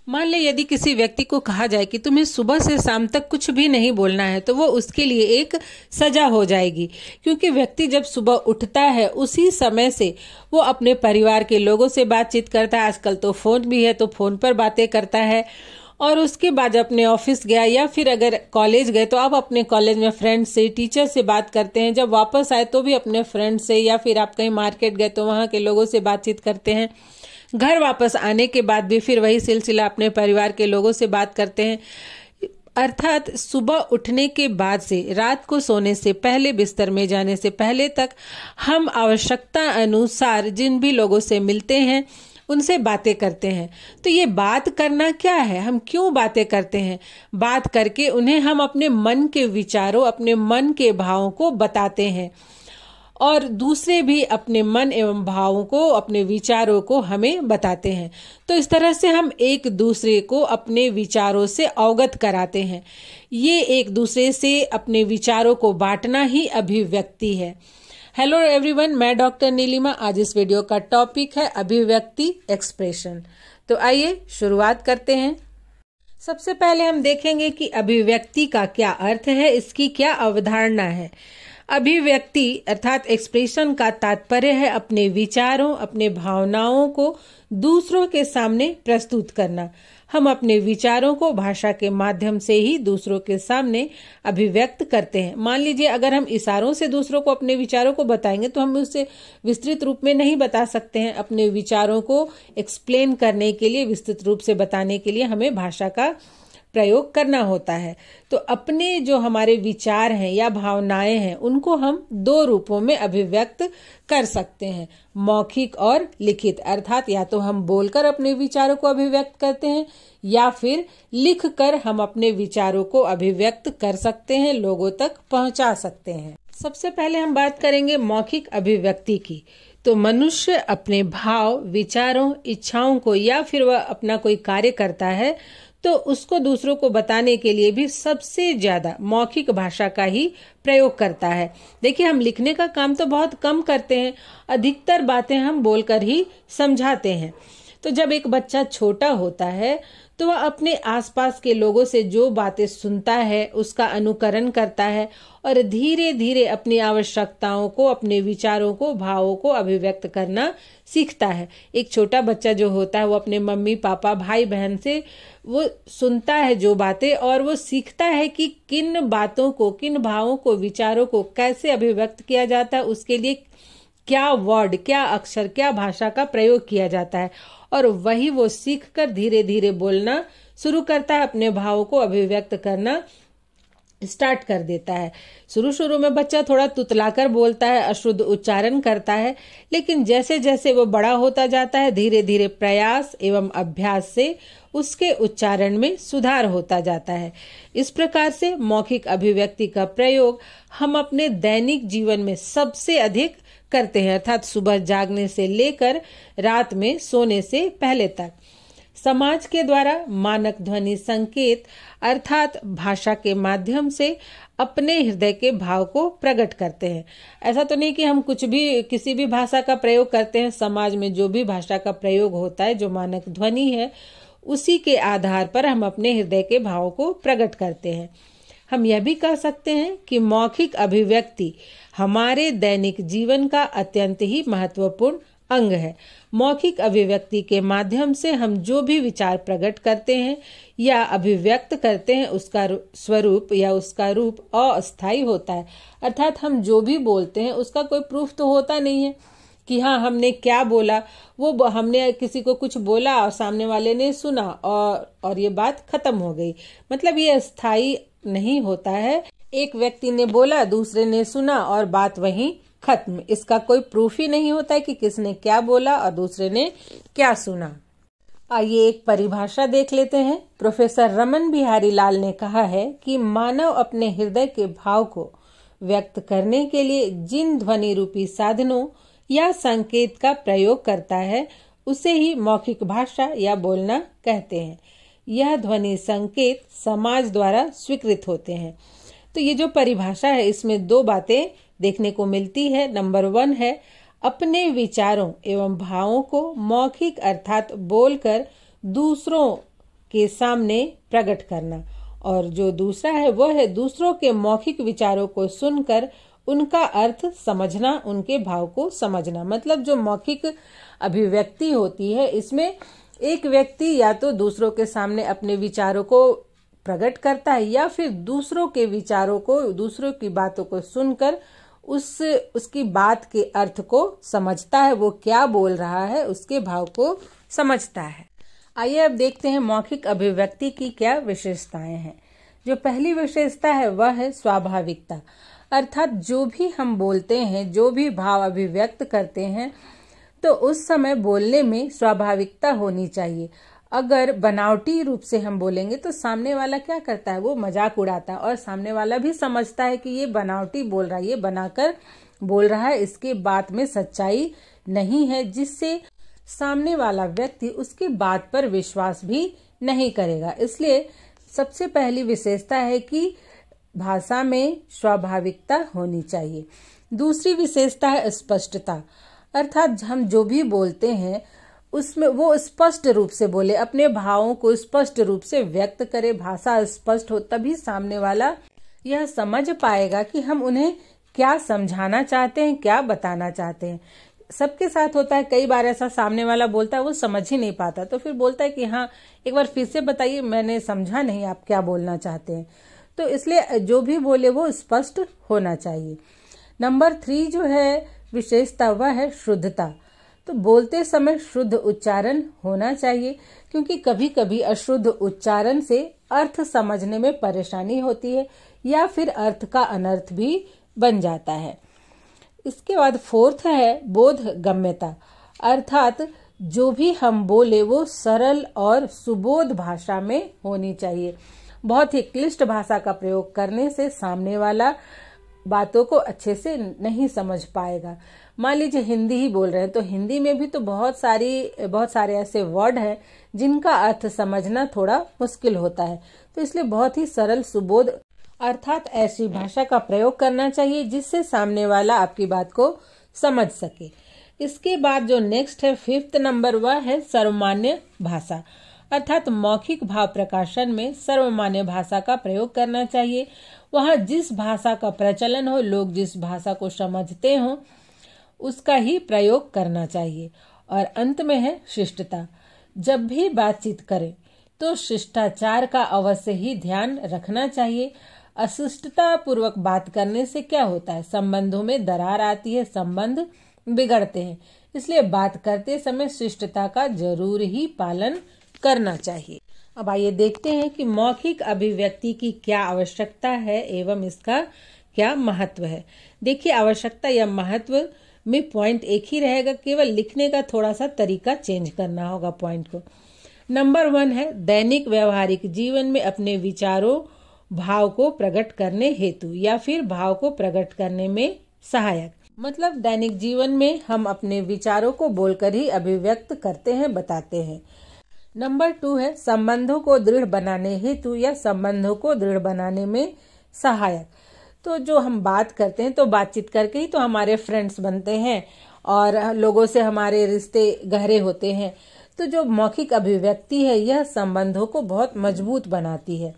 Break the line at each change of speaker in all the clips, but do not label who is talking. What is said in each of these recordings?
मान ले यदि किसी व्यक्ति को कहा जाए कि तुम्हें सुबह से शाम तक कुछ भी नहीं बोलना है, तो वो उसके लिए एक सजा हो जाएगी, क्योंकि व्यक्ति जब सुबह उठता है उसी समय से वो अपने परिवार के लोगों से बातचीत करता है। आजकल तो फोन भी है, तो फोन पर बातें करता है, और उसके बाद अपने ऑफिस गया या फिर अगर कॉलेज गए तो आप अपने कॉलेज में फ्रेंड से, टीचर से बात करते हैं। जब वापस आए तो भी अपने फ्रेंड से, या फिर आप कहीं मार्केट गए तो वहां के लोगों से बातचीत करते हैं। घर वापस आने के बाद भी फिर वही सिलसिला, अपने परिवार के लोगों से बात करते हैं। अर्थात सुबह उठने के बाद से रात को सोने से पहले, बिस्तर में जाने से पहले तक हम आवश्यकता अनुसार जिन भी लोगों से मिलते हैं उनसे बातें करते हैं। तो ये बात करना क्या है, हम क्यों बातें करते हैं? बात करके उन्हें हम अपने मन के विचारों, अपने मन के भावों को बताते हैं, और दूसरे भी अपने मन एवं भावों को, अपने विचारों को हमें बताते हैं। तो इस तरह से हम एक दूसरे को अपने विचारों से अवगत कराते हैं। ये एक दूसरे से अपने विचारों को बांटना ही अभिव्यक्ति है। हेलो एवरीवन, मैं डॉक्टर नीलिमा। आज इस वीडियो का टॉपिक है अभिव्यक्ति, एक्सप्रेशन। तो आइए शुरुआत करते हैं। सबसे पहले हम देखेंगे कि अभिव्यक्ति का क्या अर्थ है, इसकी क्या अवधारणा है। अभिव्यक्ति अर्थात एक्सप्रेशन का तात्पर्य है अपने विचारों, अपने भावनाओं को दूसरों के सामने प्रस्तुत करना। हम अपने विचारों को भाषा के माध्यम से ही दूसरों के सामने अभिव्यक्त करते हैं। मान लीजिए अगर हम इशारों से दूसरों को अपने विचारों को बताएंगे तो हम उसे विस्तृत रूप में नहीं बता सकते हैं। अपने विचारों को एक्सप्लेन करने के लिए, विस्तृत रूप से बताने के लिए हमें भाषा का प्रयोग करना होता है। तो अपने जो हमारे विचार हैं या भावनाएं हैं उनको हम दो रूपों में अभिव्यक्त कर सकते हैं, मौखिक और लिखित। अर्थात या तो हम बोलकर अपने विचारों को अभिव्यक्त करते हैं या फिर लिखकर हम अपने विचारों को अभिव्यक्त कर सकते हैं, लोगों तक पहुंचा सकते हैं। सबसे पहले हम बात करेंगे मौखिक अभिव्यक्ति की। तो मनुष्य अपने भाव, विचारों, इच्छाओं को, या फिर वह अपना कोई कार्य करता है तो उसको दूसरों को बताने के लिए भी सबसे ज्यादा मौखिक भाषा का ही प्रयोग करता है। देखिए, हम लिखने का काम तो बहुत कम करते हैं, अधिकतर बातें हम बोलकर ही समझाते हैं। तो जब एक बच्चा छोटा होता है तो वह अपने आसपास के लोगों से जो बातें सुनता है उसका अनुकरण करता है और धीरे धीरे अपनी आवश्यकताओं को, अपने विचारों को, भावों को अभिव्यक्त करना सीखता है। एक छोटा बच्चा जो होता है वो अपने मम्मी पापा, भाई बहन से वो सुनता है जो बातें, और वो सीखता है कि किन बातों को, किन भावों को, विचारों को कैसे अभिव्यक्त किया जाता है, उसके लिए क्या वर्ड, क्या अक्षर, क्या भाषा का प्रयोग किया जाता है, और वही वो सीखकर धीरे धीरे बोलना शुरू करता है, अपने भावों को अभिव्यक्त करना स्टार्ट कर देता है। शुरू में बच्चा थोड़ा तुतलाकर बोलता है, अशुद्ध उच्चारण करता है, लेकिन जैसे जैसे वो बड़ा होता जाता है धीरे धीरे प्रयास एवं अभ्यास से उसके उच्चारण में सुधार होता जाता है। इस प्रकार से मौखिक अभिव्यक्ति का प्रयोग हम अपने दैनिक जीवन में सबसे अधिक करते हैं, अर्थात सुबह जागने से लेकर रात में सोने से पहले तक। समाज के द्वारा मानक ध्वनि संकेत अर्थात भाषा के माध्यम से अपने हृदय के भाव को प्रकट करते हैं। ऐसा तो नहीं कि हम कुछ भी, किसी भी भाषा का प्रयोग करते हैं। समाज में जो भी भाषा का प्रयोग होता है, जो मानक ध्वनि है, उसी के आधार पर हम अपने हृदय के भावों को प्रकट करते हैं। हम यह भी कह सकते हैं कि मौखिक अभिव्यक्ति हमारे दैनिक जीवन का अत्यंत ही महत्वपूर्ण अंग है। मौखिक अभिव्यक्ति के माध्यम से हम जो भी विचार प्रकट करते हैं या अभिव्यक्त करते हैं उसका स्वरूप या उसका रूप अस्थायी होता है। अर्थात हम जो भी बोलते हैं उसका कोई प्रूफ तो होता नहीं है कि हाँ हमने क्या बोला, वो हमने किसी को कुछ बोला और सामने वाले ने सुना और ये बात खत्म हो गई। मतलब ये अस्थायी नहीं होता है। एक व्यक्ति ने बोला, दूसरे ने सुना और बात वहीं खत्म। इसका कोई प्रूफ ही नहीं होता है कि किसने क्या बोला और दूसरे ने क्या सुना। आइए एक परिभाषा देख लेते हैं। प्रोफेसर रमन बिहारी लाल ने कहा है कि मानव अपने हृदय के भाव को व्यक्त करने के लिए जिन ध्वनि रूपी साधनों या संकेत का प्रयोग करता है उसे ही मौखिक भाषा या बोलना कहते हैं। यह ध्वनि संकेत समाज द्वारा स्वीकृत होते हैं। तो ये जो परिभाषा है इसमें दो बातें देखने को मिलती है। नंबर 1 है अपने विचारों एवं भावों को मौखिक अर्थात बोलकर दूसरों के सामने प्रकट करना। और जो दूसरा है वह है दूसरों के मौखिक विचारों को सुनकर उनका अर्थ समझना, उनके भाव को समझना। मतलब जो मौखिक अभिव्यक्ति होती है, इसमें एक व्यक्ति या तो दूसरों के सामने अपने विचारों को प्रकट करता है या फिर दूसरों के विचारों को, दूसरों की बातों को सुनकर उसकी बात के अर्थ को समझता है, वो क्या बोल रहा है उसके भाव को समझता है। आइए अब देखते हैं मौखिक अभिव्यक्ति की क्या विशेषताएं हैं। जो पहली विशेषता है वह है स्वाभाविकता, अर्थात जो भी हम बोलते हैं, जो भी भाव अभिव्यक्त करते हैं, तो उस समय बोलने में स्वाभाविकता होनी चाहिए। अगर बनावटी रूप से हम बोलेंगे तो सामने वाला क्या करता है, वो मजाक उड़ाता है और सामने वाला भी समझता है कि ये बनावटी बोल रहा है, ये बनाकर बोल रहा है, इसके बात में सच्चाई नहीं है, जिससे सामने वाला व्यक्ति उसकी बात पर विश्वास भी नहीं करेगा। इसलिए सबसे पहली विशेषता है कि भाषा में स्वाभाविकता होनी चाहिए। दूसरी विशेषता है स्पष्टता, अर्थात हम जो भी बोलते हैं उसमें वो स्पष्ट रूप से बोले, अपने भावों को स्पष्ट रूप से व्यक्त करे। भाषा स्पष्ट हो तभी सामने वाला यह समझ पाएगा कि हम उन्हें क्या समझाना चाहते हैं, क्या बताना चाहते हैं। सबके साथ होता है, कई बार ऐसा सामने वाला बोलता है वो समझ ही नहीं पाता, तो फिर बोलता है कि हाँ एक बार फिर से बताइए, मैंने समझा नहीं आप क्या बोलना चाहते हैं। तो इसलिए जो भी बोले वो स्पष्ट होना चाहिए। नंबर 3 जो है विशेषता वह है शुद्धता। तो बोलते समय शुद्ध उच्चारण होना चाहिए, क्योंकि कभी कभी अशुद्ध उच्चारण से अर्थ समझने में परेशानी होती है या फिर अर्थ का अनर्थ भी बन जाता है। इसके बाद 4th है बोधगम्यता, अर्थात जो भी हम बोले वो सरल और सुबोध भाषा में होनी चाहिए। बहुत ही क्लिष्ट भाषा का प्रयोग करने से सामने वाला बातों को अच्छे से नहीं समझ पाएगा। मान लीजिए हिंदी ही बोल रहे हैं, तो हिंदी में भी तो बहुत सारे ऐसे वर्ड हैं जिनका अर्थ समझना थोड़ा मुश्किल होता है। तो इसलिए बहुत ही सरल सुबोध अर्थात ऐसी भाषा का प्रयोग करना चाहिए जिससे सामने वाला आपकी बात को समझ सके। इसके बाद जो नेक्स्ट है 5th नंबर वह है सर्वमान्य भाषा, अर्थात मौखिक भाव प्रकाशन में सर्वमान्य भाषा का प्रयोग करना चाहिए। वहाँ जिस भाषा का प्रचलन हो, लोग जिस भाषा को समझते हो उसका ही प्रयोग करना चाहिए। और अंत में है शिष्टता, जब भी बातचीत करें तो शिष्टाचार का अवश्य ही ध्यान रखना चाहिए। अशिष्टता पूर्वक बात करने से क्या होता है, संबंधों में दरार आती है, संबंध बिगड़ते हैं। इसलिए बात करते समय शिष्टता का जरूर ही पालन करना चाहिए। अब आइए देखते हैं कि मौखिक अभिव्यक्ति की क्या आवश्यकता है एवं इसका क्या महत्व है। देखिए आवश्यकता या महत्व में पॉइंट एक ही रहेगा, केवल लिखने का थोड़ा सा तरीका चेंज करना होगा पॉइंट को। नंबर 1 है दैनिक व्यवहारिक जीवन में अपने विचारों भाव को प्रकट करने हेतु या फिर भाव को प्रकट करने में सहायक। मतलब दैनिक जीवन में हम अपने विचारों को बोलकर ही अभिव्यक्त करते हैं, बताते हैं। नंबर 2 है संबंधों को दृढ़ बनाने हेतु या संबंधों को दृढ़ बनाने में सहायक। तो जो हम बात करते हैं तो बातचीत करके ही तो हमारे फ्रेंड्स बनते हैं और लोगों से हमारे रिश्ते गहरे होते हैं। तो जो मौखिक अभिव्यक्ति है यह संबंधों को बहुत मजबूत बनाती है।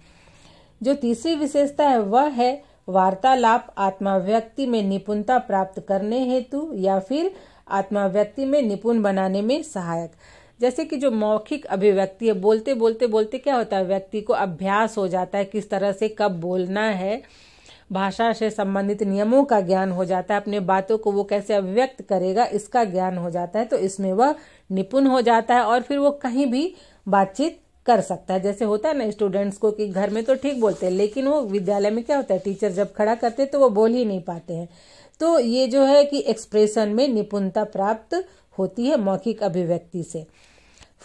जो तीसरी विशेषता है वह है वार्तालाप आत्माव्यक्ति में निपुणता प्राप्त करने हेतु या फिर आत्माव्यक्ति में निपुण बनाने में सहायक। जैसे कि जो मौखिक अभिव्यक्ति है, बोलते बोलते बोलते क्या होता है, व्यक्ति को अभ्यास हो जाता है किस तरह से कब बोलना है, भाषा से संबंधित नियमों का ज्ञान हो जाता है, अपने बातों को वो कैसे अभिव्यक्त करेगा इसका ज्ञान हो जाता है। तो इसमें वह निपुण हो जाता है और फिर वो कहीं भी बातचीत कर सकता है। जैसे होता है ना स्टूडेंट्स को कि घर में तो ठीक बोलते हैं लेकिन वो विद्यालय में क्या होता है, टीचर जब खड़ा करते हैं तो वो बोल ही नहीं पाते हैं। तो ये जो है कि एक्सप्रेशन में निपुणता प्राप्त होती है मौखिक अभिव्यक्ति से।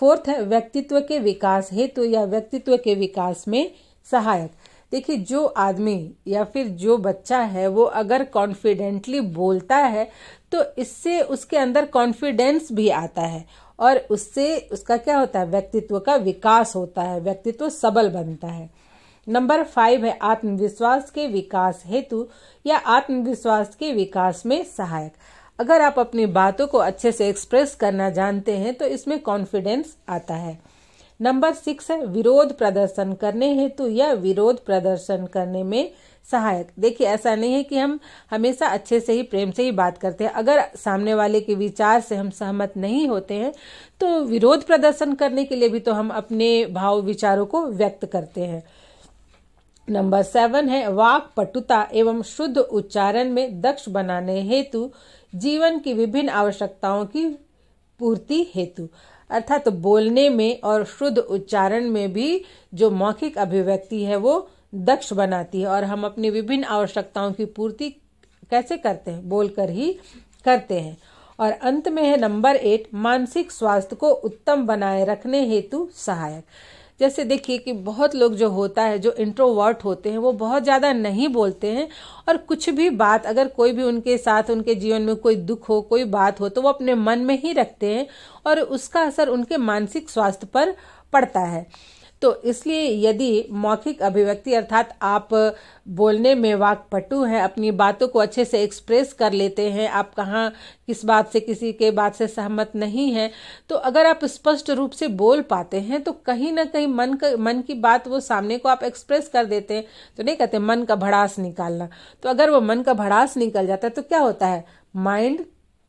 4th है व्यक्तित्व के विकास हेतु या व्यक्तित्व के विकास में सहायक। देखिए जो आदमी या फिर जो बच्चा है वो अगर कॉन्फिडेंटली बोलता है तो इससे उसके अंदर कॉन्फिडेंस भी आता है और उससे उसका क्या होता है, व्यक्तित्व का विकास होता है, व्यक्तित्व सबल बनता है। नंबर 5 है आत्मविश्वास के विकास हेतु या आत्मविश्वास के विकास में सहायक। अगर आप अपनी बातों को अच्छे से एक्सप्रेस करना जानते हैं तो इसमें कॉन्फिडेंस आता है। नंबर 6 है विरोध प्रदर्शन करने हेतु या विरोध प्रदर्शन करने में सहायक। देखिए, ऐसा नहीं है कि हम हमेशा अच्छे से ही प्रेम से ही बात करते हैं। अगर सामने वाले के विचार से हम सहमत नहीं होते हैं तो विरोध प्रदर्शन करने के लिए भी तो हम अपने भाव विचारों को व्यक्त करते हैं। नंबर 7 है वाक पटुता एवं शुद्ध उच्चारण में दक्ष बनाने हेतु जीवन की विभिन्न आवश्यकताओं की पूर्ति हेतु। अर्थात तो बोलने में और शुद्ध उच्चारण में भी जो मौखिक अभिव्यक्ति है वो दक्ष बनाती है और हम अपनी विभिन्न आवश्यकताओं की पूर्ति कैसे करते हैं, बोलकर ही करते हैं। और अंत में है नंबर 8 मानसिक स्वास्थ्य को उत्तम बनाए रखने हेतु सहायक। जैसे देखिए कि बहुत लोग जो होता है, जो इंट्रोवर्ट होते हैं, वो बहुत ज़्यादा नहीं बोलते हैं और कुछ भी बात अगर कोई भी उनके साथ उनके जीवन में कोई दुख हो, कोई बात हो तो वो अपने मन में ही रखते हैं और उसका असर उनके मानसिक स्वास्थ्य पर पड़ता है। तो इसलिए यदि मौखिक अभिव्यक्ति अर्थात आप बोलने में वाक्पटु हैं, अपनी बातों को अच्छे से एक्सप्रेस कर लेते हैं, आप कहाँ किस बात से किसी के बात से सहमत नहीं है, तो अगर आप स्पष्ट रूप से बोल पाते हैं तो कहीं ना कहीं मन की बात वो सामने को आप एक्सप्रेस कर देते हैं। तो नहीं कहते मन का भड़ास निकालना, तो अगर वो मन का भड़ास निकल जाता है तो क्या होता है, माइंड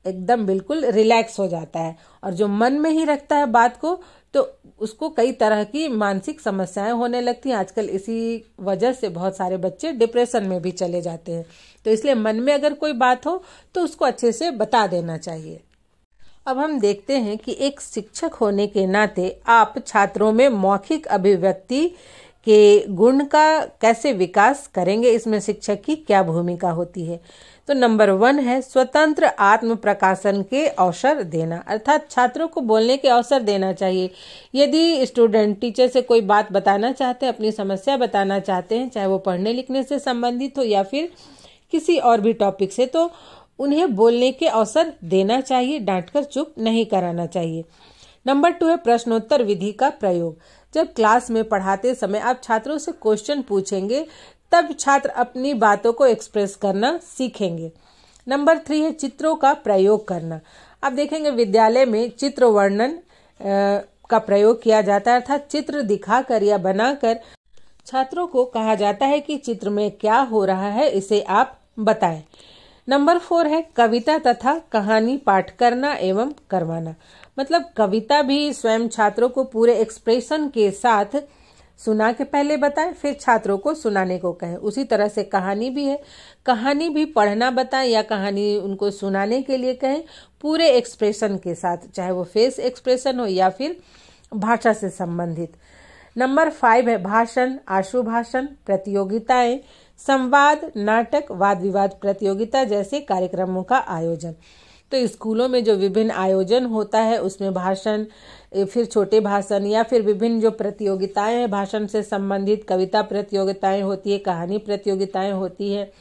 एकदम बिल्कुल रिलैक्स हो जाता है। और जो मन में ही रखता है बात को तो उसको कई तरह की मानसिक समस्याएं होने लगती हैं। आजकल इसी वजह से बहुत सारे बच्चे डिप्रेशन में भी चले जाते हैं। तो इसलिए मन में अगर कोई बात हो तो उसको अच्छे से बता देना चाहिए। अब हम देखते हैं कि एक शिक्षक होने के नाते आप छात्रों में मौखिक अभिव्यक्ति के गुण का कैसे विकास करेंगे, इसमें शिक्षक की क्या भूमिका होती है। तो नंबर 1 है स्वतंत्र आत्म प्रकाशन के अवसर देना, अर्थात छात्रों को बोलने के अवसर देना चाहिए। यदि स्टूडेंट टीचर से कोई बात बताना चाहते हैं, अपनी समस्या बताना चाहते हैं, चाहे वो पढ़ने लिखने से संबंधित हो या फिर किसी और भी टॉपिक से, तो उन्हें बोलने के अवसर देना चाहिए, डांटकर चुप नहीं कराना चाहिए। नंबर 2 है प्रश्नोत्तर विधि का प्रयोग। जब क्लास में पढ़ाते समय आप छात्रों से क्वेश्चन पूछेंगे तब छात्र अपनी बातों को एक्सप्रेस करना सीखेंगे। नंबर 3 है चित्रों का प्रयोग करना। आप देखेंगे विद्यालय में चित्र वर्णन का प्रयोग किया जाता है, अर्थात चित्र दिखाकर या बनाकर छात्रों को कहा जाता है कि चित्र में क्या हो रहा है, इसे आप बताएं। नंबर 4 है कविता तथा कहानी पाठ करना एवं करवाना। मतलब कविता भी स्वयं छात्रों को पूरे एक्सप्रेशन के साथ सुना के पहले बताएं, फिर छात्रों को सुनाने को कहें। उसी तरह से कहानी भी है, कहानी भी पढ़ना बताएं या कहानी उनको सुनाने के लिए कहें, पूरे एक्सप्रेशन के साथ, चाहे वो फेस एक्सप्रेशन हो या फिर भाषा से संबंधित। नंबर 5 है भाषण, आशु भाषण, प्रतियोगिताएं, संवाद, नाटक, वाद विवाद प्रतियोगिता जैसे कार्यक्रमों का आयोजन। तो स्कूलों में जो विभिन्न आयोजन होता है उसमें भाषण, फिर छोटे भाषण या फिर विभिन्न जो प्रतियोगिताएं हैं भाषण से संबंधित, कविता प्रतियोगिताएं होती है, कहानी प्रतियोगिताएं होती है,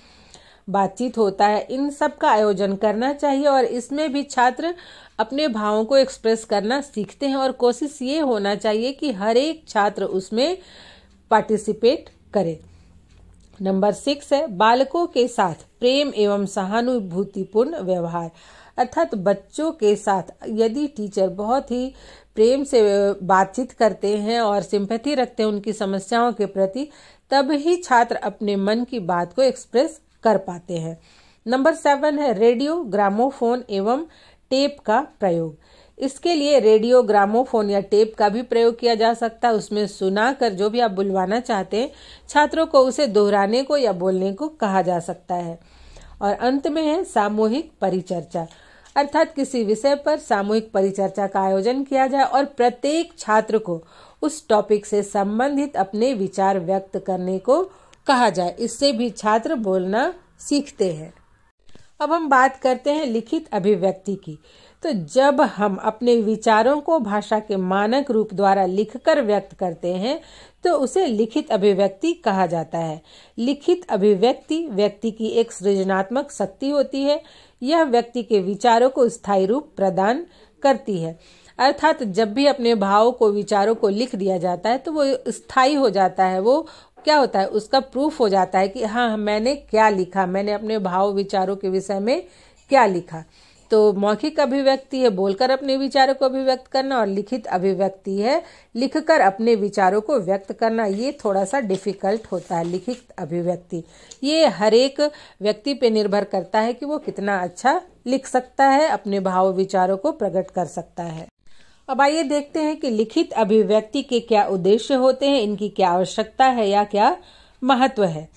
बातचीत होता है, इन सब का आयोजन करना चाहिए। और इसमें भी छात्र अपने भावों को एक्सप्रेस करना सीखते हैं और कोशिश ये होना चाहिए कि हर एक छात्र उसमें पार्टिसिपेट करे। नंबर 6 है बालकों के साथ प्रेम एवं सहानुभूतिपूर्ण व्यवहार, अर्थात बच्चों के साथ यदि टीचर बहुत ही प्रेम से बातचीत करते हैं और सिंपैथी रखते हैं उनकी समस्याओं के प्रति, तब ही छात्र अपने मन की बात को एक्सप्रेस कर पाते हैं। नंबर 7 है रेडियो, ग्रामोफोन एवं टेप का प्रयोग। इसके लिए रेडियो, ग्रामोफोन या टेप का भी प्रयोग किया जा सकता है। उसमें सुनाकर जो भी आप बुलवाना चाहते हैं छात्रों को उसे दोहराने को या बोलने को कहा जा सकता है। और अंत में है सामूहिक परिचर्चा, अर्थात किसी विषय पर सामूहिक परिचर्चा का आयोजन किया जाए और प्रत्येक छात्र को उस टॉपिक से संबंधित अपने विचार व्यक्त करने को कहा जाए। इससे भी छात्र बोलना सीखते हैं। अब हम बात करते हैं लिखित अभिव्यक्ति की। तो जब हम अपने विचारों को भाषा के मानक रूप द्वारा लिखकर व्यक्त करते हैं तो उसे लिखित अभिव्यक्ति कहा जाता है। लिखित अभिव्यक्ति व्यक्ति की एक सृजनात्मक शक्ति होती है। यह व्यक्ति के विचारों को स्थायी रूप प्रदान करती है, अर्थात जब भी अपने भावों को, विचारों को लिख दिया जाता है तो वो स्थायी हो जाता है। वो क्या होता है, उसका प्रूफ हो जाता है कि हाँ मैंने क्या लिखा, मैंने अपने भाव विचारों के विषय में क्या लिखा। तो मौखिक अभिव्यक्ति है बोलकर अपने विचारों को अभिव्यक्त करना, और लिखित अभिव्यक्ति है लिखकर अपने विचारों को व्यक्त करना। ये थोड़ा सा डिफिकल्ट होता है लिखित अभिव्यक्ति। ये हर एक व्यक्ति पे निर्भर करता है कि वो कितना अच्छा लिख सकता है, अपने भाव विचारों को प्रकट कर सकता है। अब आइए देखते हैं कि लिखित अभिव्यक्ति के क्या उद्देश्य होते हैं, इनकी क्या आवश्यकता है या क्या महत्व है।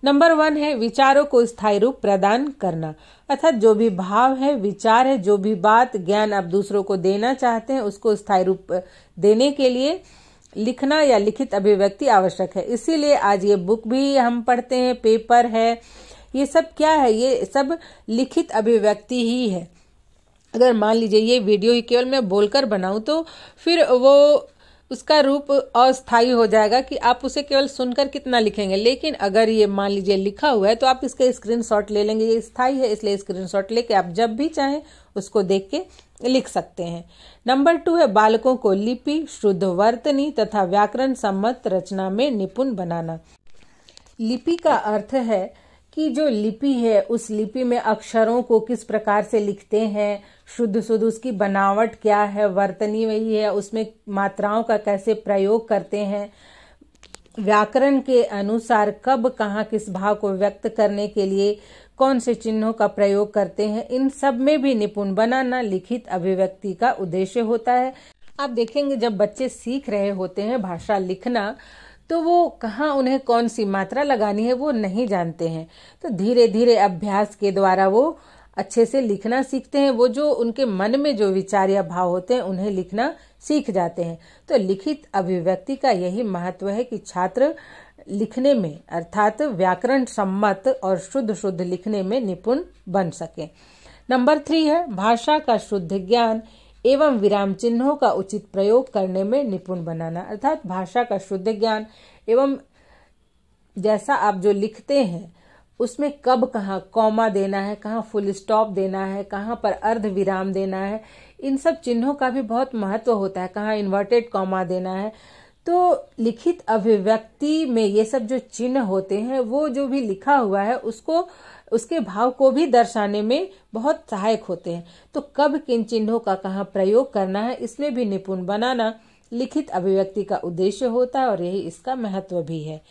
नंबर 1 है विचारों को स्थायी रूप प्रदान करना, अर्थात जो भी भाव है, विचार है, जो भी बात ज्ञान आप दूसरों को देना चाहते हैं उसको स्थायी रूप देने के लिए लिखना या लिखित अभिव्यक्ति आवश्यक है। इसीलिए आज ये बुक भी हम पढ़ते हैं, पेपर है, ये सब क्या है, ये सब लिखित अभिव्यक्ति ही है। अगर मान लीजिए ये वीडियो ही केवल मैं बोलकर बनाऊं तो फिर वो उसका रूप अस्थायी हो जाएगा कि आप उसे केवल सुनकर कितना लिखेंगे। लेकिन अगर ये मान लीजिए लिखा हुआ है तो आप इसका स्क्रीनशॉट ले लेंगे, ये स्थायी है इसलिए स्क्रीनशॉट लेके आप जब भी चाहें उसको देख के लिख सकते हैं। नंबर 2 है बालकों को लिपि, शुद्ध वर्तनी तथा व्याकरण सम्मत रचना में निपुण बनाना। लिपि का अर्थ है कि जो लिपि है उस लिपि में अक्षरों को किस प्रकार से लिखते हैं, शुद्ध शुद्ध उसकी बनावट क्या है, वर्तनी वही है, उसमें मात्राओं का कैसे प्रयोग करते हैं, व्याकरण के अनुसार कब कहाँ किस भाव को व्यक्त करने के लिए कौन से चिन्हों का प्रयोग करते हैं, इन सब में भी निपुण बनाना लिखित अभिव्यक्ति का उद्देश्य होता है। आप देखेंगे जब बच्चे सीख रहे होते हैं भाषा लिखना तो वो कहाँ उन्हें कौन सी मात्रा लगानी है वो नहीं जानते हैं, तो धीरे धीरे अभ्यास के द्वारा वो अच्छे से लिखना सीखते हैं। वो जो उनके मन में जो विचार या भाव होते हैं उन्हें लिखना सीख जाते हैं। तो लिखित अभिव्यक्ति का यही महत्व है कि छात्र लिखने में अर्थात व्याकरण सम्मत और शुद्ध शुद्ध लिखने में निपुण बन सके। नंबर 3 है भाषा का शुद्ध ज्ञान एवं विराम चिन्हों का उचित प्रयोग करने में निपुण बनाना, अर्थात भाषा का शुद्ध ज्ञान एवं जैसा आप जो लिखते हैं उसमें कब कहाँ कॉमा देना है, कहाँ फुल स्टॉप देना है, कहाँ पर अर्ध विराम देना है, इन सब चिन्हों का भी बहुत महत्व होता है, कहाँ इन्वर्टेड कॉमा देना है। तो लिखित अभिव्यक्ति में ये सब जो चिन्ह होते हैं वो जो भी लिखा हुआ है उसको उसके भाव को भी दर्शाने में बहुत सहायक होते हैं। तो कब किन चिन्हों का कहाँ प्रयोग करना है इसमें भी निपुण बनाना लिखित अभिव्यक्ति का उद्देश्य होता है और यही इसका महत्व भी है।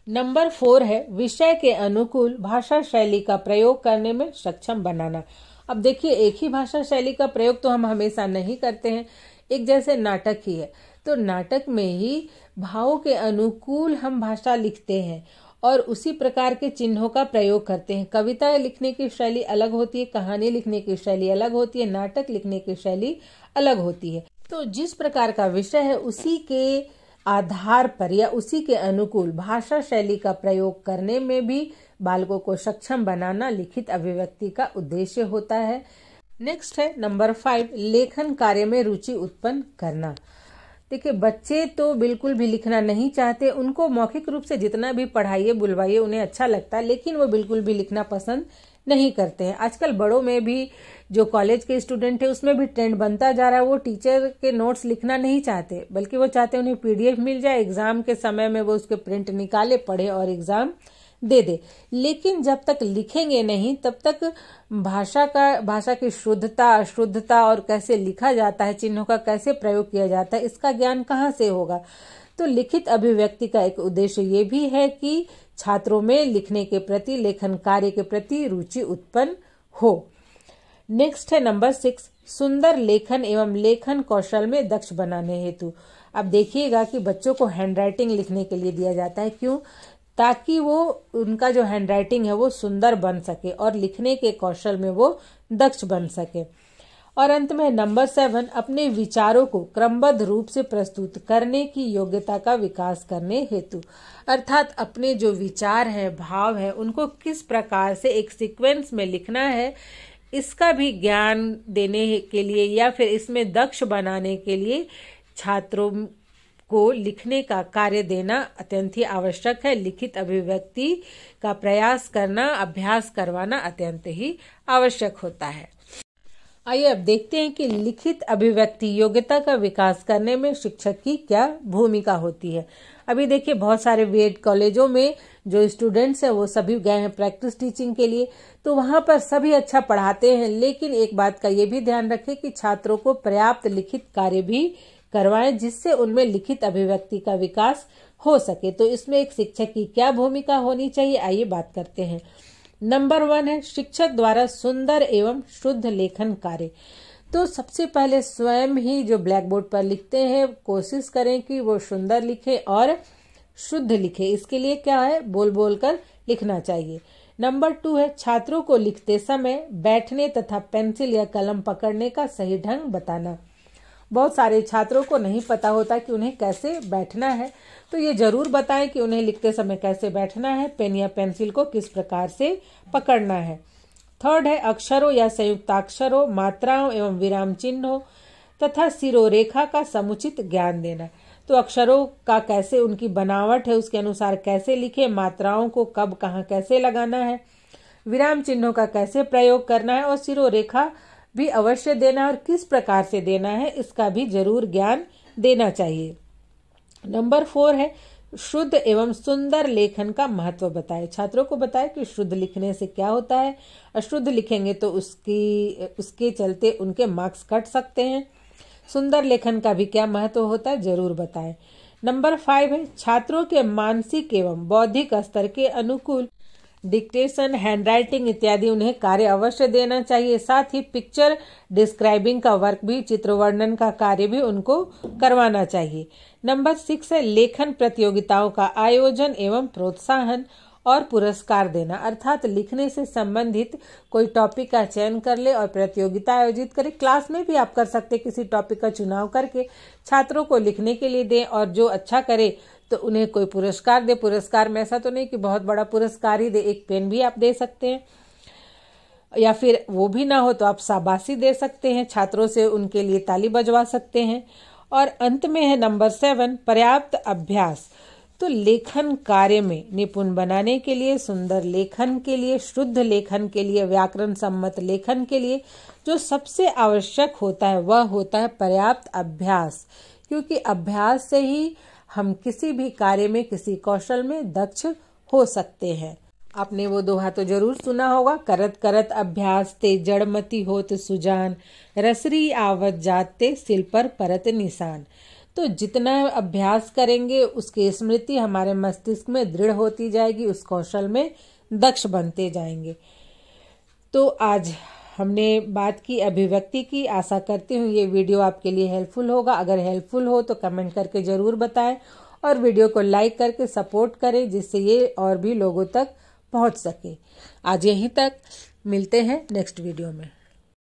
नंबर 4 है विषय के अनुकूल भाषा शैली का प्रयोग करने में सक्षम बनाना। अब देखिए एक ही भाषा शैली का प्रयोग तो हम हमेशा नहीं करते हैं, एक जैसे नाटक ही है तो नाटक में ही भावों के अनुकूल हम भाषा लिखते हैं और उसी प्रकार के चिन्हों का प्रयोग करते हैं। कविता लिखने की शैली अलग होती है, कहानी लिखने की शैली अलग होती है, नाटक लिखने की शैली अलग होती है। तो जिस प्रकार का विषय है उसी के आधार पर या उसी के अनुकूल भाषा शैली का प्रयोग करने में भी बालकों को सक्षम बनाना लिखित अभिव्यक्ति का उद्देश्य होता है। नेक्स्ट है नंबर 5 लेखन कार्य में रुचि उत्पन्न करना। देखिए बच्चे तो बिल्कुल भी लिखना नहीं चाहते, उनको मौखिक रूप से जितना भी पढ़ाइए बुलवाइए उन्हें अच्छा लगता है, लेकिन वो बिल्कुल भी लिखना पसंद नहीं करते हैं। आजकल बड़ों में भी जो कॉलेज के स्टूडेंट है उसमें भी ट्रेंड बनता जा रहा है, वो टीचर के नोट्स लिखना नहीं चाहते बल्कि वो चाहते हैं उन्हें पीडीएफ मिल जाए, एग्जाम के समय में वो उसके प्रिंट निकाले, पढ़े और एग्जाम दे दे। लेकिन जब तक लिखेंगे नहीं तब तक भाषा की शुद्धता अशुद्धता और कैसे लिखा जाता है, चिन्हों का कैसे प्रयोग किया जाता है, इसका ज्ञान कहाँ से होगा। तो लिखित अभिव्यक्ति का एक उद्देश्य ये भी है कि छात्रों में लिखने के प्रति, लेखन कार्य के प्रति रुचि उत्पन्न हो। नेक्स्ट है नंबर 6 सुंदर लेखन एवं लेखन कौशल में दक्ष बनाने हेतु। अब देखिएगा कि बच्चों को हैंडराइटिंग लिखने के लिए दिया जाता है, क्यों? ताकि वो उनका जो हैंडराइटिंग है वो सुंदर बन सके और लिखने के कौशल में वो दक्ष बन सके। और अंत में नंबर 7 अपने विचारों को क्रमबद्ध रूप से प्रस्तुत करने की योग्यता का विकास करने हेतु, अर्थात अपने जो विचार है, भाव है, उनको किस प्रकार से एक सीक्वेंस में लिखना है इसका भी ज्ञान देने के लिए या फिर इसमें दक्ष बनाने के लिए छात्रों को लिखने का कार्य देना अत्यंत ही आवश्यक है। लिखित अभिव्यक्ति का प्रयास करना, अभ्यास करवाना अत्यंत ही आवश्यक होता है। आइए अब देखते हैं कि लिखित अभिव्यक्ति योग्यता का विकास करने में शिक्षक की क्या भूमिका होती है। अभी देखिए बहुत सारे बीएड कॉलेजों में जो स्टूडेंट्स हैं वो सभी गए हैं प्रैक्टिस टीचिंग के लिए, तो वहां पर सभी अच्छा पढ़ाते हैं, लेकिन एक बात का ये भी ध्यान रखें कि छात्रों को पर्याप्त लिखित कार्य भी करवाएं जिससे उनमें लिखित अभिव्यक्ति का विकास हो सके। तो इसमें एक शिक्षक की क्या भूमिका होनी चाहिए, आइए बात करते हैं। नंबर 1 है शिक्षक द्वारा सुंदर एवं शुद्ध लेखन कार्य। तो सबसे पहले स्वयं ही जो ब्लैक बोर्ड पर लिखते हैं कोशिश करें कि वो सुंदर लिखे और शुद्ध लिखे। इसके लिए क्या है, बोल बोल कर लिखना चाहिए। नंबर 2 है छात्रों को लिखते समय बैठने तथा पेंसिल या कलम पकड़ने का सही ढंग बताना। बहुत सारे छात्रों को नहीं पता होता कि उन्हें कैसे बैठना है, तो ये जरूर बताएं कि उन्हें लिखते समय कैसे बैठना है, पेन या पेंसिल को किस प्रकार से पकड़ना है। थर्ड है अक्षरों या संयुक्ताक्षरों, मात्राओं एवं विराम चिन्हों तथा सिरोरेखा का समुचित ज्ञान देना। तो अक्षरों का कैसे उनकी बनावट है उसके अनुसार कैसे लिखे, मात्राओं को कब कहाँ कैसे लगाना है, विराम चिन्हों का कैसे प्रयोग करना है और सिरोरेखा भी अवश्य देना और किस प्रकार से देना है इसका भी जरूर ज्ञान देना चाहिए। नंबर 4 है शुद्ध एवं सुंदर लेखन का महत्व बताएं। छात्रों को बताएं कि शुद्ध लिखने से क्या होता है, अशुद्ध लिखेंगे तो उसके चलते उनके मार्क्स कट सकते हैं। सुंदर लेखन का भी क्या महत्व होता है जरूर बताएं। नंबर 5 है छात्रों के मानसिक एवं बौद्धिक स्तर के अनुकूल डिक्टेशन, हैंडराइटिंग इत्यादि उन्हें कार्य अवश्य देना चाहिए। साथ ही पिक्चर डिस्क्राइबिंग का वर्क भी, चित्र वर्णन का कार्य भी उनको करवाना चाहिए। नंबर 6 है लेखन प्रतियोगिताओं का आयोजन एवं प्रोत्साहन और पुरस्कार देना, अर्थात लिखने से संबंधित कोई टॉपिक का चयन कर ले और प्रतियोगिता आयोजित करे। क्लास में भी आप कर सकते, किसी टॉपिक का चुनाव करके छात्रों को लिखने के लिए दें और जो अच्छा करे तो उन्हें कोई पुरस्कार दे। पुरस्कार में ऐसा तो नहीं कि बहुत बड़ा पुरस्कार ही दे, एक पेन भी आप दे सकते हैं, या फिर वो भी ना हो तो आप शाबाशी दे सकते हैं, छात्रों से उनके लिए ताली बजवा सकते हैं। और अंत में है नंबर 7 पर्याप्त अभ्यास। तो लेखन कार्य में निपुण बनाने के लिए, सुंदर लेखन के लिए, शुद्ध लेखन के लिए, व्याकरण सम्मत लेखन के लिए जो सबसे आवश्यक होता है वह होता है पर्याप्त अभ्यास, क्योंकि अभ्यास से ही हम किसी भी कार्य में, किसी कौशल में दक्ष हो सकते हैं। आपने वो दोहा तो जरूर सुना होगा, करत करत अभ्यास ते जड़मति होत सुजान, रसरी आवत जाते सिल पर परत निशान। तो जितना अभ्यास करेंगे उसकी स्मृति हमारे मस्तिष्क में दृढ़ होती जाएगी, उस कौशल में दक्ष बनते जाएंगे। तो आज हमने बात की अभिव्यक्ति की, आशा करती हूँ ये वीडियो आपके लिए हेल्पफुल होगा। अगर हेल्पफुल हो तो कमेंट करके जरूर बताएं और वीडियो को लाइक करके सपोर्ट करें जिससे ये और भी लोगों तक पहुँच सके। आज यहीं तक, मिलते हैं नेक्स्ट वीडियो में।